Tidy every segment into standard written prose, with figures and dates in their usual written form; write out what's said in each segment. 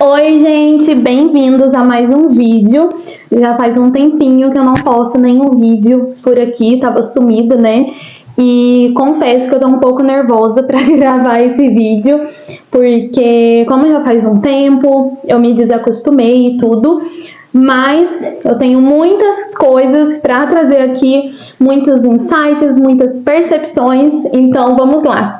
Oi, gente, bem-vindos a mais um vídeo. Já faz um tempinho que eu não posto nenhum vídeo por aqui, tava sumida, né? E confesso que eu tô um pouco nervosa pra gravar esse vídeo, porque como já faz um tempo, eu me desacostumei e tudo, mas eu tenho muitas coisas pra trazer aqui, muitos insights, muitas percepções, então vamos lá.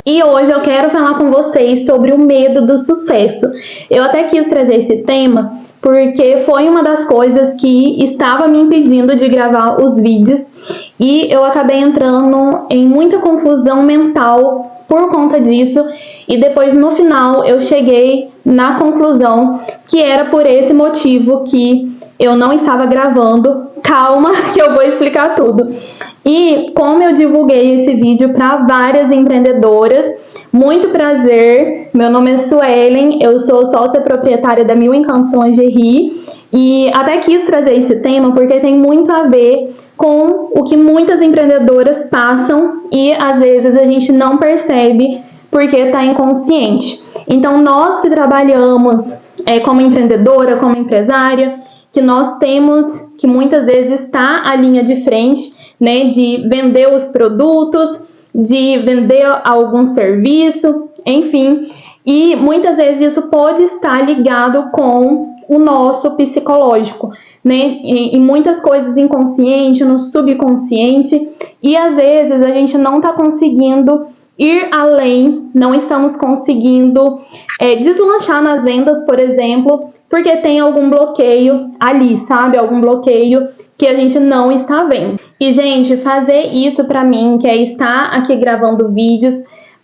E hoje eu quero falar com vocês sobre o medo do sucesso. Eu até quis trazer esse tema porque foi uma das coisas que estava me impedindo de gravar os vídeos e eu acabei entrando em muita confusão mental por conta disso e depois no final eu cheguei na conclusão que era por esse motivo que eu não estava gravando. Calma que eu vou explicar tudo. E como eu divulguei esse vídeo para várias empreendedoras, muito prazer, meu nome é Suelen, eu sou sócia proprietária da Mil Encantos Lingerie e até quis trazer esse tema porque tem muito a ver com o que muitas empreendedoras passam e às vezes a gente não percebe porque está inconsciente. Então nós que trabalhamos como empreendedora, como empresária, que nós temos que muitas vezes está à linha de frente, né, de vender os produtos, de vender algum serviço, enfim, e muitas vezes isso pode estar ligado com o nosso psicológico, né, e muitas coisas inconsciente, no subconsciente, e às vezes a gente não está conseguindo ir além, não estamos conseguindo deslanchar nas vendas, por exemplo, porque tem algum bloqueio ali, sabe? Algum bloqueio que a gente não está vendo. E, gente, fazer isso pra mim, que é estar aqui gravando vídeos,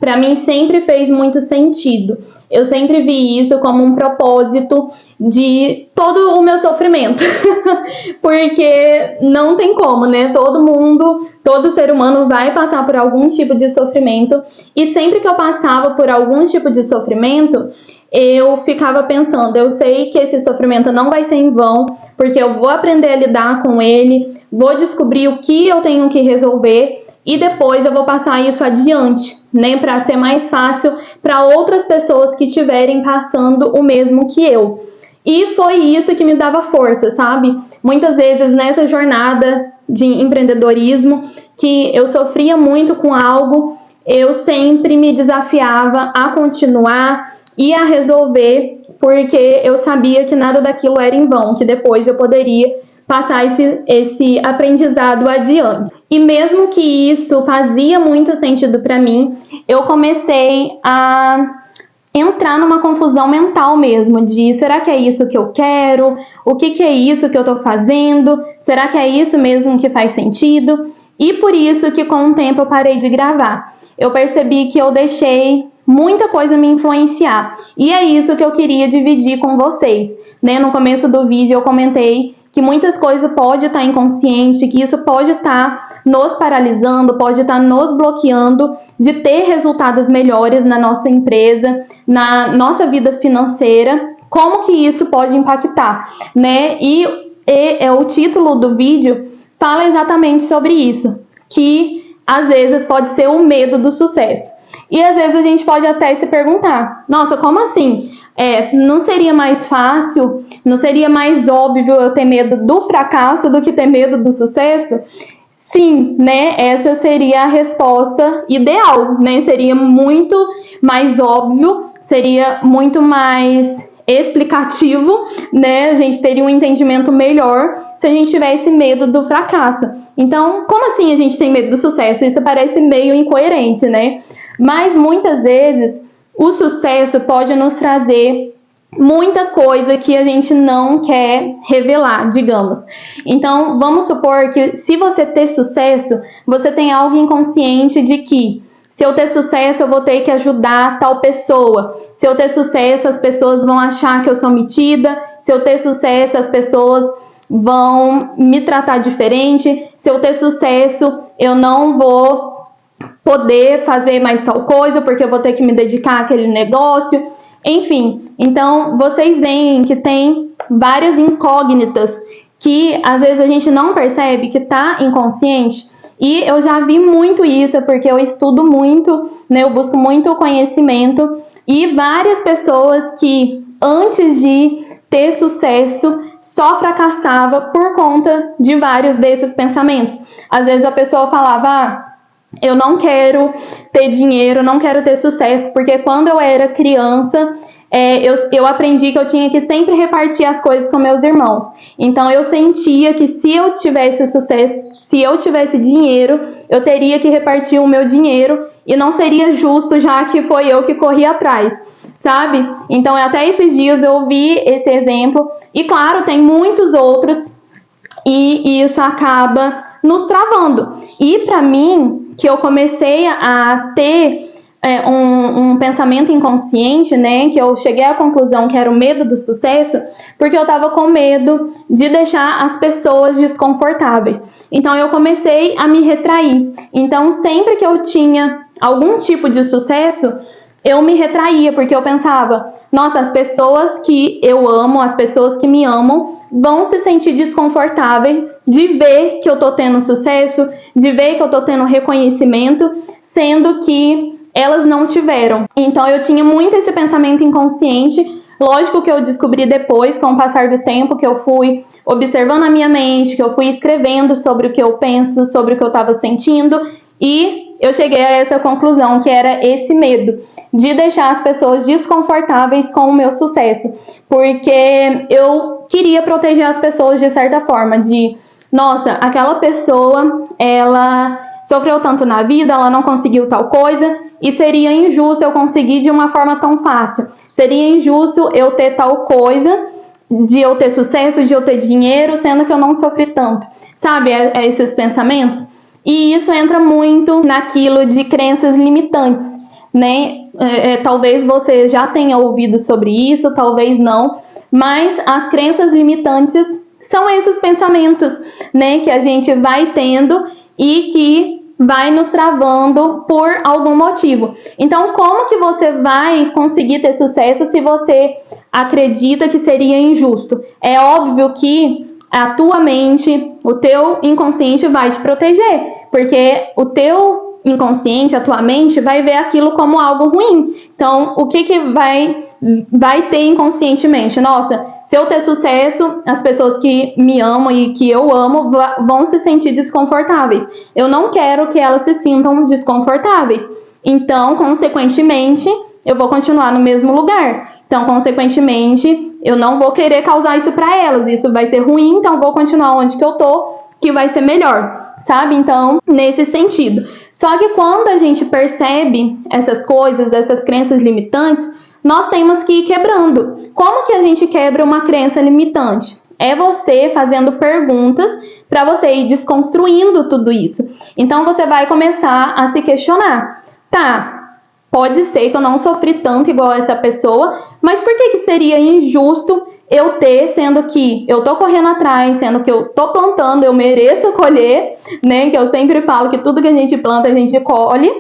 pra mim sempre fez muito sentido. Eu sempre vi isso como um propósito de todo o meu sofrimento. Porque não tem como, né? Todo ser humano vai passar por algum tipo de sofrimento. E sempre que eu passava por algum tipo de sofrimento, eu ficava pensando, eu sei que esse sofrimento não vai ser em vão, porque eu vou aprender a lidar com ele, vou descobrir o que eu tenho que resolver e depois eu vou passar isso adiante, né, para ser mais fácil para outras pessoas que estiverem passando o mesmo que eu. E foi isso que me dava força, sabe? Muitas vezes nessa jornada de empreendedorismo, que eu sofria muito com algo, eu sempre me desafiava a continuar e a resolver, porque eu sabia que nada daquilo era em vão, que depois eu poderia passar esse aprendizado adiante. E mesmo que isso fazia muito sentido para mim, eu comecei a entrar numa confusão mental mesmo, de será que é isso que eu quero? O que é isso que eu tô fazendo? Será que é isso mesmo que faz sentido? E por isso que com o tempo eu parei de gravar. Eu percebi que eu deixei muita coisa me influenciar. E é isso que eu queria dividir com vocês, né? No começo do vídeo eu comentei que muitas coisas podem estar inconsciente, que isso pode estar nos paralisando, pode estar nos bloqueando de ter resultados melhores na nossa empresa, na nossa vida financeira. Como que isso pode impactar, né? E o título do vídeo fala exatamente sobre isso, que às vezes pode ser o medo do sucesso. E às vezes a gente pode até se perguntar, nossa, como assim? Não seria mais fácil, não seria mais óbvio eu ter medo do fracasso do que ter medo do sucesso? Sim, né? Essa seria a resposta ideal, né? Seria muito mais óbvio, seria muito mais explicativo, né? A gente teria um entendimento melhor se a gente tivesse medo do fracasso. Então, como assim a gente tem medo do sucesso? Isso parece meio incoerente, né? Mas muitas vezes o sucesso pode nos trazer muita coisa que a gente não quer revelar, digamos. Então, vamos supor que se você ter sucesso, você tem algo inconsciente de que se eu ter sucesso, eu vou ter que ajudar tal pessoa. Se eu ter sucesso, as pessoas vão achar que eu sou metida. Se eu ter sucesso, as pessoas vão me tratar diferente. Se eu ter sucesso, eu não vou poder fazer mais tal coisa, porque eu vou ter que me dedicar àquele negócio. Enfim, então vocês veem que tem várias incógnitas que às vezes a gente não percebe, que está inconsciente, E eu já vi muito isso, porque eu estudo muito, né? Eu busco muito conhecimento, e várias pessoas que antes de ter sucesso só fracassava por conta de vários desses pensamentos. Às vezes a pessoa falava, eu não quero ter dinheiro, não quero ter sucesso, porque quando eu era criança, eu aprendi que eu tinha que sempre repartir as coisas com meus irmãos. Então eu sentia que se eu tivesse sucesso, se eu tivesse dinheiro, eu teria que repartir o meu dinheiro e não seria justo, já que foi eu que corri atrás, sabe? Então até esses dias eu ouvi esse exemplo, e claro, tem muitos outros, e isso acaba nos travando. E para mim, que eu comecei a ter um pensamento inconsciente, né, que eu cheguei à conclusão que era o medo do sucesso, porque eu estava com medo de deixar as pessoas desconfortáveis. Então eu comecei a me retrair. Então sempre que eu tinha algum tipo de sucesso, eu me retraía, porque eu pensava, nossa, as pessoas que eu amo, as pessoas que me amam, vão se sentir desconfortáveis de ver que eu tô tendo sucesso, de ver que eu tô tendo reconhecimento, sendo que elas não tiveram. Então eu tinha muito esse pensamento inconsciente. Lógico que eu descobri depois, com o passar do tempo, que eu fui observando a minha mente, que eu fui escrevendo sobre o que eu penso, sobre o que eu estava sentindo, e eu cheguei a essa conclusão, que era esse medo de deixar as pessoas desconfortáveis com o meu sucesso, porque eu queria proteger as pessoas de certa forma, de, nossa, aquela pessoa, ela sofreu tanto na vida, ela não conseguiu tal coisa, e seria injusto eu conseguir de uma forma tão fácil. Seria injusto eu ter tal coisa, de eu ter sucesso, de eu ter dinheiro, sendo que eu não sofri tanto. Sabe, esses pensamentos? E isso entra muito naquilo de crenças limitantes, né? Talvez você já tenha ouvido sobre isso, talvez não, mas as crenças limitantes são esses pensamentos, né, que a gente vai tendo e que vai nos travando por algum motivo. Então, como que você vai conseguir ter sucesso se você acredita que seria injusto? É óbvio que a tua mente, o teu inconsciente vai te proteger, porque o teu inconsciente, a tua mente, vai ver aquilo como algo ruim. Então, o que vai ter inconscientemente? Nossa, se eu ter sucesso, as pessoas que me amam e que eu amo vão se sentir desconfortáveis. Eu não quero que elas se sintam desconfortáveis. Então, consequentemente, eu vou continuar no mesmo lugar. Então, consequentemente, eu não vou querer causar isso para elas. Isso vai ser ruim, então vou continuar onde que eu tô, que vai ser melhor, sabe? Então, nesse sentido. Só que quando a gente percebe essas coisas, essas crenças limitantes, nós temos que ir quebrando. Como que a gente quebra uma crença limitante? É você fazendo perguntas para você ir desconstruindo tudo isso. Então você vai começar a se questionar. Tá, pode ser que eu não sofri tanto igual essa pessoa, mas por que seria injusto eu ter, sendo que eu tô correndo atrás, sendo que eu tô plantando, eu mereço colher, né? Que eu sempre falo que tudo que a gente planta, a gente colhe.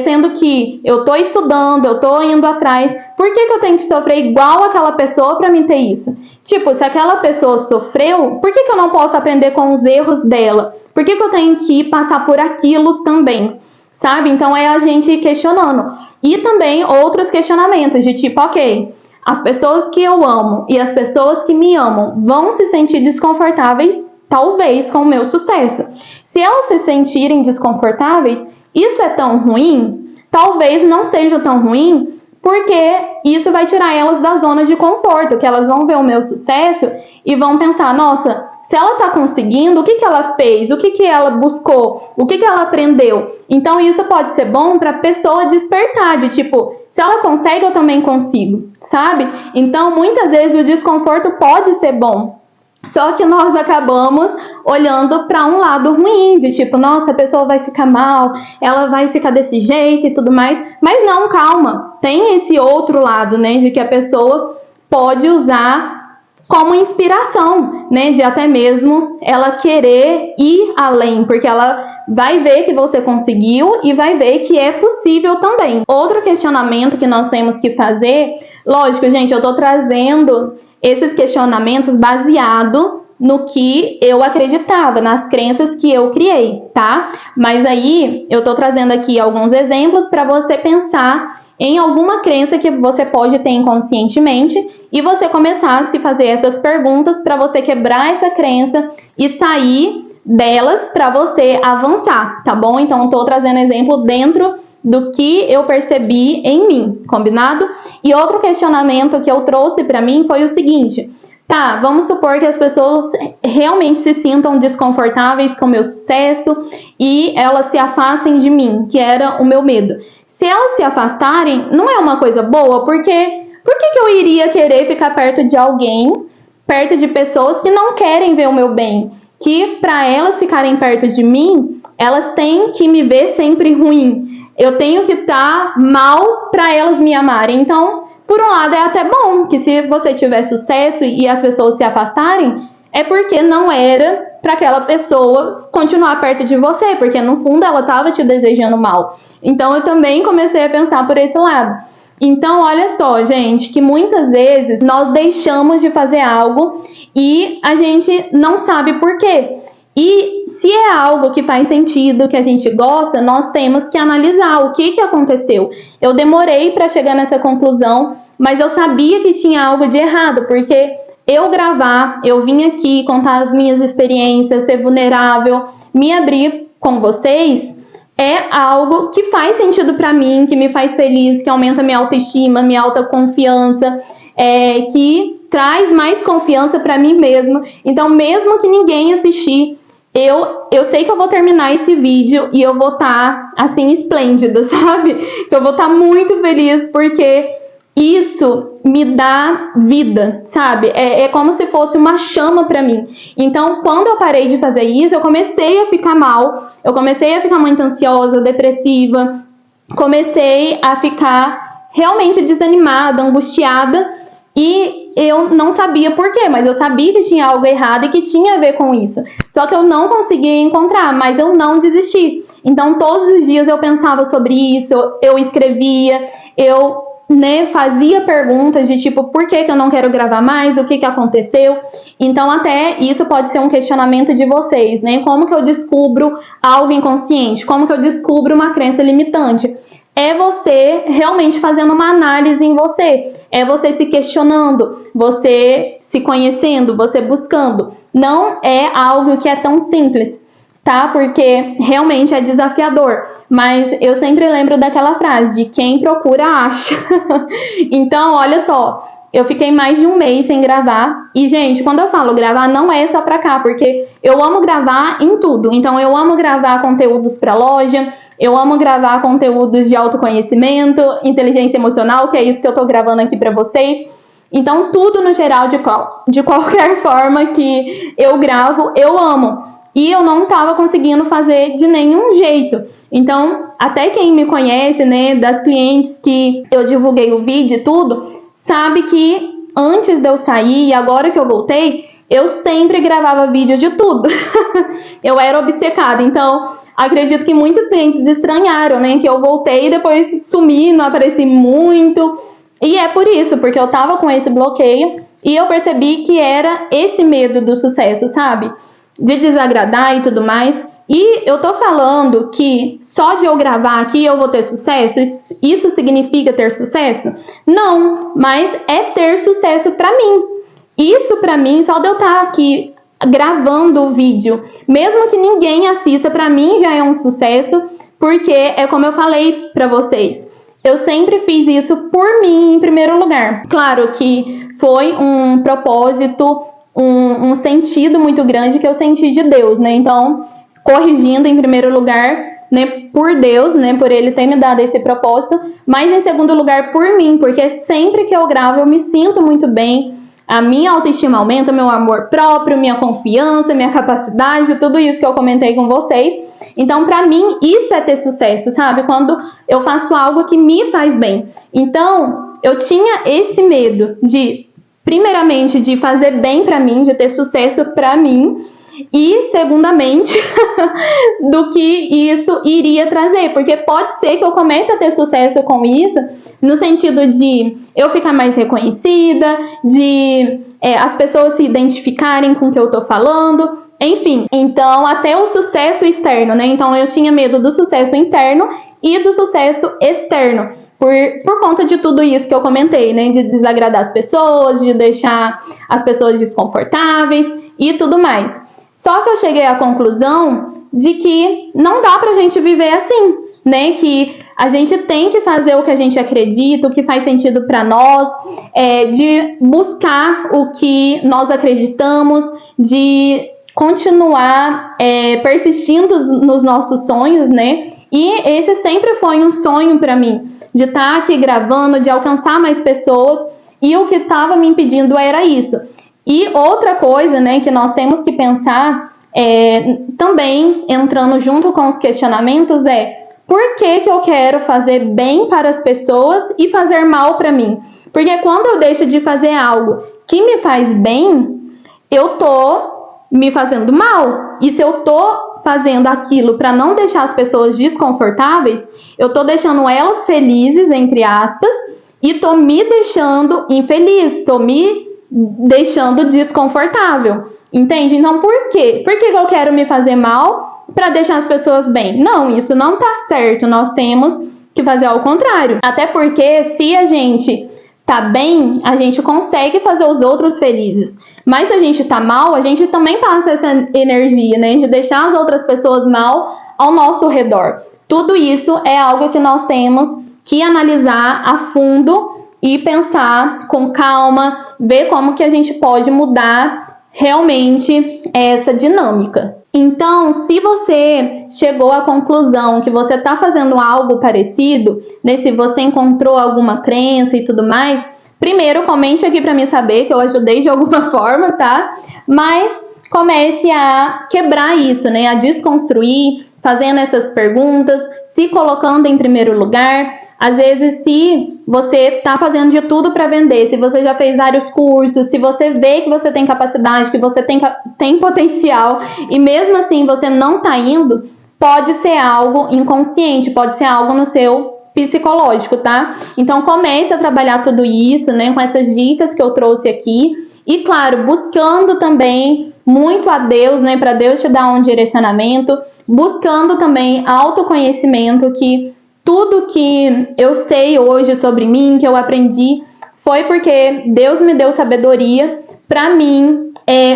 Sendo que eu tô estudando, eu tô indo atrás, por que eu tenho que sofrer igual aquela pessoa para mim ter isso? Tipo, se aquela pessoa sofreu, por que eu não posso aprender com os erros dela? Por que eu tenho que passar por aquilo também? Sabe? Então é a gente ir questionando. E também outros questionamentos de tipo, ok, as pessoas que eu amo e as pessoas que me amam vão se sentir desconfortáveis, talvez, com o meu sucesso. Se elas se sentirem desconfortáveis, isso é tão ruim? Talvez não seja tão ruim, porque isso vai tirar elas da zona de conforto, que elas vão ver o meu sucesso e vão pensar, nossa, se ela está conseguindo, o que ela fez? O que ela buscou? O que ela aprendeu? Então isso pode ser bom para a pessoa despertar, de tipo, se ela consegue, eu também consigo, sabe? Então muitas vezes o desconforto pode ser bom. Só que nós acabamos olhando para um lado ruim, de tipo, nossa, a pessoa vai ficar mal, ela vai ficar desse jeito e tudo mais. Mas não, calma, tem esse outro lado, né, de que a pessoa pode usar como inspiração, né, de até mesmo ela querer ir além, porque ela vai ver que você conseguiu e vai ver que é possível também. Outro questionamento que nós temos que fazer, lógico, gente, eu tô trazendo esses questionamentos baseado no que eu acreditava, nas crenças que eu criei, tá? Mas aí eu tô trazendo aqui alguns exemplos para você pensar em alguma crença que você pode ter inconscientemente e você começar a se fazer essas perguntas para você quebrar essa crença e sair delas para você avançar, tá bom? Então eu tô trazendo exemplo dentro do que eu percebi em mim, combinado? E outro questionamento que eu trouxe para mim foi o seguinte: tá, vamos supor que as pessoas realmente se sintam desconfortáveis com o meu sucesso e elas se afastem de mim, que era o meu medo. Se elas se afastarem, não é uma coisa boa, porque por que eu iria querer ficar perto de alguém, perto de pessoas que não querem ver o meu bem? Que para elas ficarem perto de mim, elas têm que me ver sempre ruim. Eu tenho que estar mal para elas me amarem. Então, por um lado, é até bom que se você tiver sucesso e as pessoas se afastarem, é porque não era para aquela pessoa continuar perto de você, porque no fundo ela estava te desejando mal. Então, eu também comecei a pensar por esse lado. Então, olha só, gente, que muitas vezes nós deixamos de fazer algo e a gente não sabe por quê. E se é algo que faz sentido, que a gente gosta, nós temos que analisar o que aconteceu. Eu demorei para chegar nessa conclusão, mas eu sabia que tinha algo de errado, porque eu gravar, eu vim aqui contar as minhas experiências, ser vulnerável, me abrir com vocês, é algo que faz sentido para mim, que me faz feliz, que aumenta minha autoestima, minha autoconfiança, que traz mais confiança para mim mesmo. Então, mesmo que ninguém assistir, eu sei que eu vou terminar esse vídeo e eu vou estar, assim, esplêndida, sabe? Eu vou estar muito feliz porque isso me dá vida, sabe? É como se fosse uma chama pra mim. Então, quando eu parei de fazer isso, eu comecei a ficar mal, eu comecei a ficar muito ansiosa, depressiva, comecei a ficar realmente desanimada, angustiada, e eu não sabia por quê, mas eu sabia que tinha algo errado e que tinha a ver com isso. Só que eu não conseguia encontrar, mas eu não desisti. Então, todos os dias eu pensava sobre isso, eu escrevia, eu fazia perguntas de tipo, por que eu não quero gravar mais, o que aconteceu. Então, até isso pode ser um questionamento de vocês, né? Como que eu descubro algo inconsciente? Como que eu descubro uma crença limitante? É você realmente fazendo uma análise em você. É você se questionando, você se conhecendo, você buscando. Não é algo que é tão simples, tá? Porque realmente é desafiador. Mas eu sempre lembro daquela frase de quem procura acha. Então, olha só, eu fiquei mais de um mês sem gravar. E, gente, quando eu falo gravar, não é só pra cá, porque eu amo gravar em tudo. Então, eu amo gravar conteúdos pra loja, eu amo gravar conteúdos de autoconhecimento, inteligência emocional, que é isso que eu tô gravando aqui pra vocês. Então, tudo no geral, de qualquer forma que eu gravo, eu amo. E eu não estava conseguindo fazer de nenhum jeito. Então, até quem me conhece, né, das clientes que eu divulguei o vídeo e tudo, sabe que antes de eu sair e agora que eu voltei, eu sempre gravava vídeo de tudo. Eu era obcecada. Então, acredito que muitos clientes estranharam, né, que eu voltei e depois sumi, não apareci muito. E é por isso, porque eu tava com esse bloqueio e eu percebi que era esse medo do sucesso, sabe? De desagradar e tudo mais. E eu tô falando que só de eu gravar aqui eu vou ter sucesso? Isso significa ter sucesso? Não, mas é ter sucesso pra mim. Isso pra mim, só de eu estar aqui gravando o vídeo, mesmo que ninguém assista, pra mim já é um sucesso, porque é como eu falei pra vocês, eu sempre fiz isso por mim em primeiro lugar. Claro que foi um propósito, um sentido muito grande que eu senti de Deus, né? Então, corrigindo em primeiro lugar, né, por Deus, né, por Ele ter me dado esse propósito, mas em segundo lugar por mim, porque sempre que eu gravo eu me sinto muito bem, a minha autoestima aumenta, meu amor próprio, minha confiança, minha capacidade, tudo isso que eu comentei com vocês. Então, pra mim, isso é ter sucesso, sabe? Quando eu faço algo que me faz bem. Então, eu tinha esse medo de, primeiramente, de fazer bem pra mim, de ter sucesso pra mim, e, segundamente, do que isso iria trazer. Porque pode ser que eu comece a ter sucesso com isso, no sentido de eu ficar mais reconhecida, de as pessoas se identificarem com o que eu tô falando, enfim. Então, até o sucesso externo, né? Então, eu tinha medo do sucesso interno e do sucesso externo, por conta de tudo isso que eu comentei, né? De desagradar as pessoas, de deixar as pessoas desconfortáveis e tudo mais. Só que eu cheguei à conclusão de que não dá pra gente viver assim, né? Que a gente tem que fazer o que a gente acredita, o que faz sentido pra nós, de buscar o que nós acreditamos, de continuar persistindo nos nossos sonhos, né? E esse sempre foi um sonho pra mim, de estar aqui gravando, de alcançar mais pessoas, e o que estava me impedindo era isso. E outra coisa, né, que nós temos que pensar, também entrando junto com os questionamentos, por que eu quero fazer bem para as pessoas e fazer mal para mim? Porque quando eu deixo de fazer algo que me faz bem, eu tô me fazendo mal. E se eu tô fazendo aquilo para não deixar as pessoas desconfortáveis, eu tô deixando elas felizes, entre aspas, e tô me deixando infeliz, tô me deixando desconfortável, entende? Então, por quê? Por que eu quero me fazer mal para deixar as pessoas bem? Não, isso não tá certo, nós temos que fazer ao contrário. Até porque se a gente tá bem, a gente consegue fazer os outros felizes. Mas se a gente tá mal, a gente também passa essa energia, né? De deixar as outras pessoas mal ao nosso redor. Tudo isso é algo que nós temos que analisar a fundo e pensar com calma, ver como que a gente pode mudar realmente essa dinâmica. Então, se você chegou à conclusão que você está fazendo algo parecido, né, se você encontrou alguma crença e tudo mais, primeiro comente aqui para mim saber que eu ajudei de alguma forma, tá? Mas comece a quebrar isso, né, a desconstruir, fazendo essas perguntas, se colocando em primeiro lugar. Às vezes, se você está fazendo de tudo para vender, se você já fez vários cursos, se você vê que você tem capacidade, que você tem potencial, e mesmo assim você não está indo, pode ser algo inconsciente, pode ser algo no seu psicológico, tá? Então, comece a trabalhar tudo isso, né, com essas dicas que eu trouxe aqui. E, claro, buscando também muito a Deus, né, para Deus te dar um direcionamento, buscando também autoconhecimento, que tudo que eu sei hoje sobre mim, que eu aprendi, foi porque Deus me deu sabedoria para mim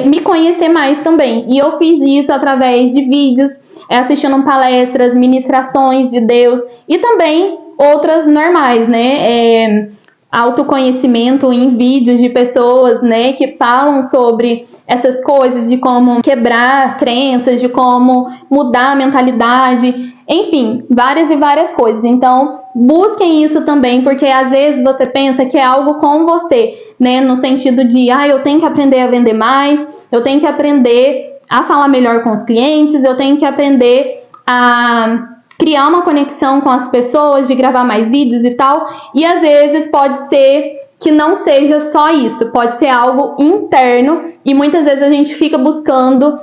me conhecer mais também. E eu fiz isso através de vídeos, assistindo palestras, ministrações de Deus e também outras normais, né? Autoconhecimento em vídeos de pessoas, né, que falam sobre essas coisas, de como quebrar crenças, de como mudar a mentalidade, enfim, várias e várias coisas. Então, busquem isso também, porque às vezes você pensa que é algo com você, né, no sentido de, eu tenho que aprender a vender mais, eu tenho que aprender a falar melhor com os clientes, eu tenho que aprender a criar uma conexão com as pessoas, de gravar mais vídeos e tal, e às vezes pode ser que não seja só isso, pode ser algo interno, e muitas vezes a gente fica buscando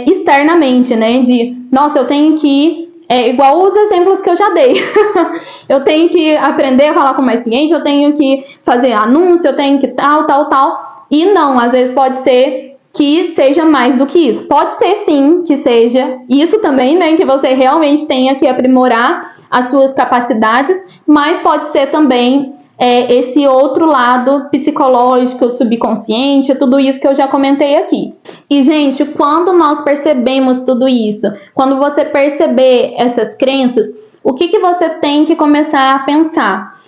externamente, né, de, nossa, eu tenho que, igual os exemplos que eu já dei, eu tenho que aprender a falar com mais clientes, eu tenho que fazer anúncio, eu tenho que tal, e não, às vezes pode ser que seja mais do que isso. Pode ser sim que seja isso também, né? Que você realmente tenha que aprimorar as suas capacidades, mas pode ser também esse outro lado psicológico, subconsciente, tudo isso que eu já comentei aqui. E, gente, quando nós percebemos tudo isso, quando você perceber essas crenças, o que você tem que começar a pensar?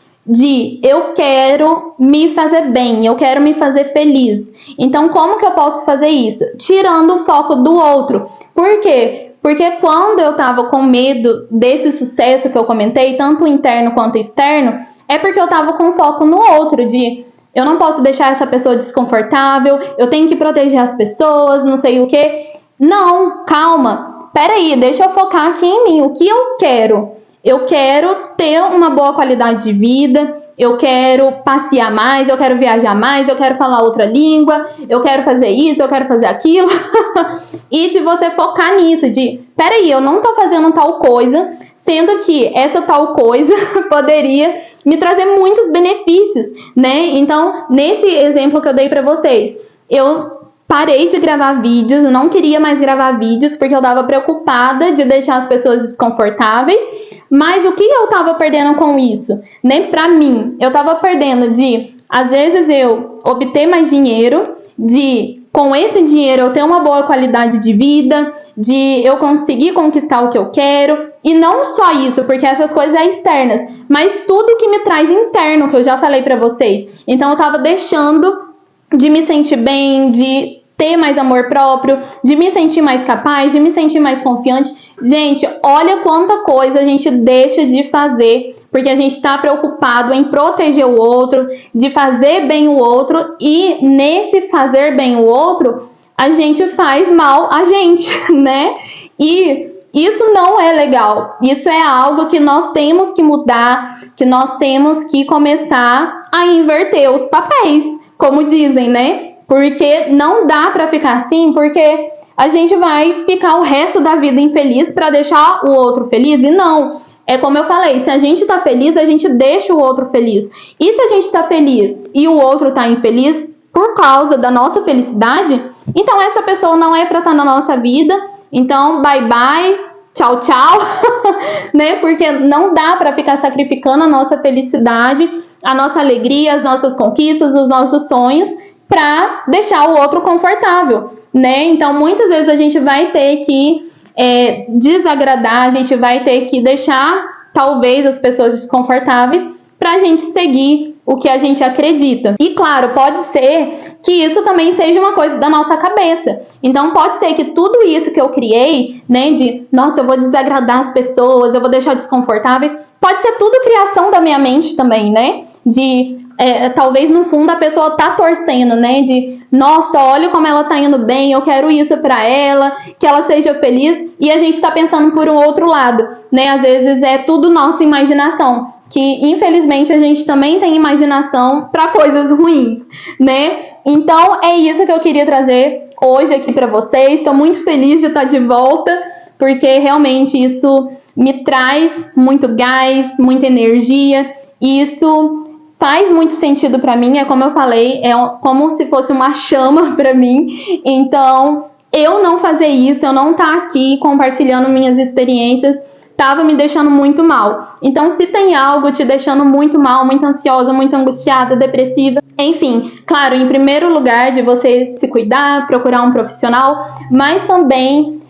Eu quero me fazer bem, eu quero me fazer feliz. Então, como que eu posso fazer isso? Tirando o foco do outro. Por quê? Porque quando eu tava com medo desse sucesso que eu comentei, tanto interno quanto externo, é porque eu tava com foco no outro, de eu não posso deixar essa pessoa desconfortável, eu tenho que proteger as pessoas, não sei o quê. Não, calma, peraí, deixa eu focar aqui em mim, o que eu quero? Eu quero ter uma boa qualidade de vida, eu quero passear mais, eu quero viajar mais, eu quero falar outra língua, eu quero fazer isso, eu quero fazer aquilo. E de você focar nisso, de, peraí, eu não tô fazendo tal coisa, sendo que essa tal coisa poderia me trazer muitos benefícios, né? Então, nesse exemplo que eu dei pra vocês, eu parei de gravar vídeos, eu não queria mais gravar vídeos porque eu tava preocupada de deixar as pessoas desconfortáveis. Mas o que eu tava perdendo com isso? Né? Pra mim, eu tava perdendo de, às vezes, eu obter mais dinheiro, de, com esse dinheiro, eu ter uma boa qualidade de vida, de eu conseguir conquistar o que eu quero. E não só isso, porque essas coisas são externas, mas tudo que me traz interno, que eu já falei pra vocês. Então, eu tava deixando de me sentir bem, de ter mais amor próprio, de me sentir mais capaz, de me sentir mais confiante. Gente, olha quanta coisa a gente deixa de fazer porque a gente está preocupado em proteger o outro, de fazer bem o outro, e nesse fazer bem o outro, a gente faz mal a gente, né? E isso não é legal. Isso é algo que nós temos que mudar, que nós temos que começar a inverter os papéis, como dizem, né? Porque não dá pra ficar assim, porque a gente vai ficar o resto da vida infeliz pra deixar o outro feliz. E não, é como eu falei, se a gente tá feliz, a gente deixa o outro feliz. E se a gente tá feliz e o outro tá infeliz por causa da nossa felicidade, então essa pessoa não é pra estar na nossa vida. Então, bye bye, tchau, tchau, né? Porque não dá pra ficar sacrificando a nossa felicidade, a nossa alegria, as nossas conquistas, os nossos sonhos, para deixar o outro confortável, né? Então, muitas vezes a gente vai ter que desagradar, a gente vai ter que deixar, talvez, as pessoas desconfortáveis para a gente seguir o que a gente acredita. E, claro, pode ser que isso também seja uma coisa da nossa cabeça. Então, pode ser que tudo isso que eu criei, né, de, nossa, eu vou desagradar as pessoas, eu vou deixar desconfortáveis, pode ser tudo criação da minha mente também, né? De talvez no fundo a pessoa tá torcendo, né? De, nossa, olha como ela tá indo bem, eu quero isso pra ela, que ela seja feliz, e a gente tá pensando por um outro lado, né? Às vezes é tudo nossa imaginação, que infelizmente a gente também tem imaginação pra coisas ruins, né? Então é isso que eu queria trazer hoje aqui pra vocês. Tô muito feliz de estar de volta, porque realmente isso me traz muito gás, muita energia, e isso faz muito sentido pra mim. É como eu falei, é como se fosse uma chama pra mim. Então, eu não fazer isso, eu não estar aqui compartilhando minhas experiências, tava me deixando muito mal. Então, se tem algo te deixando muito mal, muito ansiosa, muito angustiada, depressiva, enfim, claro, em primeiro lugar, de você se cuidar, procurar um profissional, mas também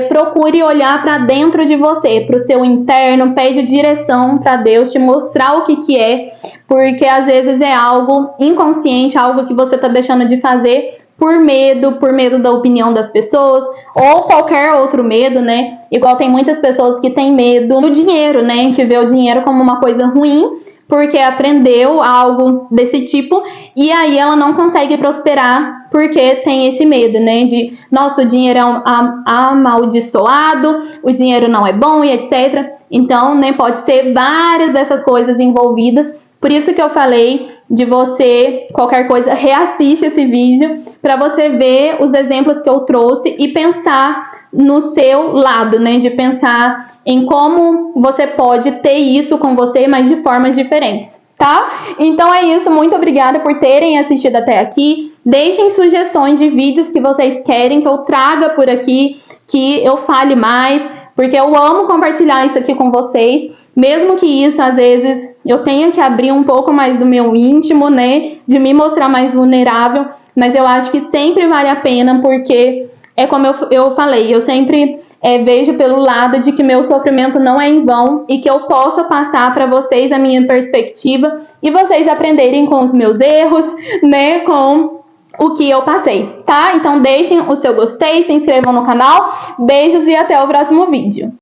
procure olhar para dentro de você, para o seu interno, pede direção para Deus te mostrar o que é, porque às vezes é algo inconsciente, algo que você está deixando de fazer por medo da opinião das pessoas, ou qualquer outro medo, né? Igual tem muitas pessoas que têm medo do dinheiro, né? Que vê o dinheiro como uma coisa ruim, porque aprendeu algo desse tipo, e aí ela não consegue prosperar porque tem esse medo, né? De, nossa, o dinheiro é amaldiçoado, o dinheiro não é bom e etc. Então, né, pode ser várias dessas coisas envolvidas. Por isso que eu falei de você, qualquer coisa, reassiste esse vídeo para você ver os exemplos que eu trouxe e pensar no seu lado, né? De pensar em como você pode ter isso com você, mas de formas diferentes, tá? Então é isso, muito obrigada por terem assistido até aqui. Deixem sugestões de vídeos que vocês querem que eu traga por aqui, que eu fale mais, porque eu amo compartilhar isso aqui com vocês, mesmo que isso, às vezes, eu tenha que abrir um pouco mais do meu íntimo, né? De me mostrar mais vulnerável, mas eu acho que sempre vale a pena, porque é como eu falei, eu sempre vejo pelo lado de que meu sofrimento não é em vão e que eu posso passar para vocês a minha perspectiva e vocês aprenderem com os meus erros, né? Com o que eu passei, tá? Então deixem o seu gostei, se inscrevam no canal, beijos e até o próximo vídeo.